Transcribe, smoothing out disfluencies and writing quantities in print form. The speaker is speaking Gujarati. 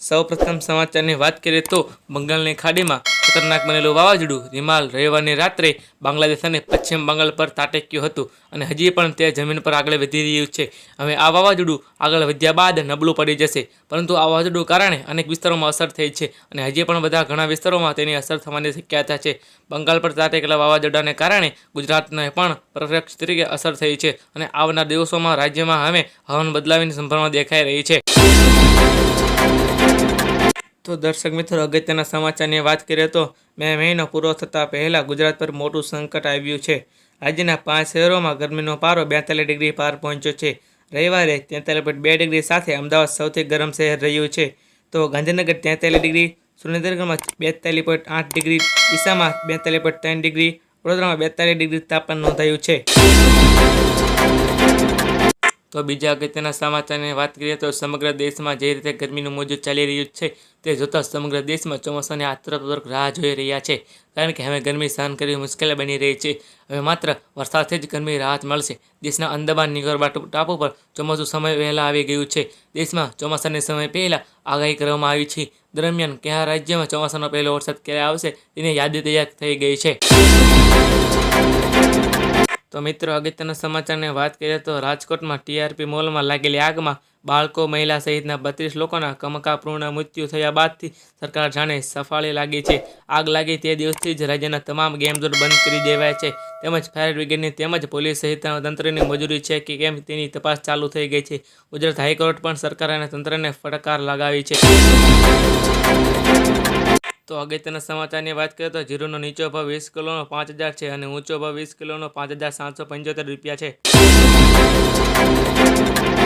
સૌપ્રથમ સમાચારની વાત કરીએ તો બંગાળની ખાડીમાં ખતરનાક બનેલું વાવાઝોડું રીમાલ રવિવારની રાત્રે બાંગ્લાદેશ અને પશ્ચિમ બંગાળ પર ત્રાટક્યું હતું અને હજી પણ તે જમીન પર આગળ વધી રહ્યું છે. હવે આ વાવાઝોડું આગળ વધ્યા બાદ નબળું પડી જશે, પરંતુ આ વાવાઝોડું કારણે અનેક વિસ્તારોમાં અસર થઈ છે અને હજી પણ ઘણા વિસ્તારોમાં તેની અસર થવાની શક્યતા છે. બંગાળ પર ત્રાટકેલા વાવાઝોડાને કારણે ગુજરાતને પણ પ્રત્યક્ષ તરીકે અસર થઈ છે અને આવનાર દિવસોમાં રાજ્યમાં હવે હવામાન બદલાવની સંભાવના દેખાઈ રહી છે. તો દર્શક મિત્રો, અગત્યના સમાચારની વાત કરીએ તો મે મહિનો પૂરો થતાં પહેલાં ગુજરાત પર મોટું સંકટ આવ્યું છે. રાજ્યના 5 શહેરોમાં ગરમીનો પારો 42 ડિગ્રી પાર પહોંચ્યો છે. રવિવારે 43.2 ડિગ્રી સાથે અમદાવાદ સૌથી ગરમ શહેર રહ્યું છે. તો ગાંધીનગર 43 ડિગ્રી, સુરેન્દ્રનગરમાં 42.8 ડિગ્રી, ડીસામાં 42.3 ડિગ્રી, વડોદરામાં 42 ડિગ્રી તાપમાન નોંધાયું છે. તો બીજા અગત્યના સમાચારની વાત કરીએ તો સમગ્ર દેશમાં જે રીતે ગરમીનું મોજું ચાલી રહ્યું છે તે જોતાં સમગ્ર દેશમાં ચોમાસાની આતુરતાપૂર્વક રાહ જોઈ રહ્યા છે, કારણ કે હવે ગરમી સહન કરવી મુશ્કેલ બની રહી છે. હવે માત્ર વરસાદથી જ ગરમી રાહત મળશે. દેશના અંદમાન નિકોબાર ટાપુ પર ચોમાસું સમય વહેલા આવી ગયું છે. દેશમાં ચોમાસાની સમય પહેલાં આગાહી કરવામાં આવી છે. દરમિયાન કયા રાજ્યમાં ચોમાસાનો પહેલો વરસાદ ક્યારે આવશે તેની યાદી તૈયાર થઈ ગઈ છે. તો મિત્રો, અગત્યના સમાચારની વાત કરીએ તો રાજકોટમાં ટીઆરપી મોલમાં લાગેલી આગમાં બાળકો, મહિલા સહિતના 32 લોકોના કમકાપૂર્ણ મૃત્યુ થયા બાદથી સરકાર જાણે સફાળી લાગી છે. આગ લાગી તે દિવસથી જ રાજ્યના તમામ ગેમ ઝોન બંધ કરી દેવાયા છે, તેમજ ફાયર બ્રિગેડની તેમજ પોલીસ સહિતના તંત્રની મજૂરી છે કે કેમ તેની તપાસ ચાલુ થઈ ગઈ છે. ગુજરાત હાઈકોર્ટ પણ સરકાર અને તંત્રને ફટકાર લગાવી છે. તો અગત્યના સમાચારની વાત કરીએ તો જીરુનો નીચો ભાવ 20 કિલોનો 5,000 છે અને ઊંચો ભાવ 20 કિલોનો 5,775 રૂપિયા છે.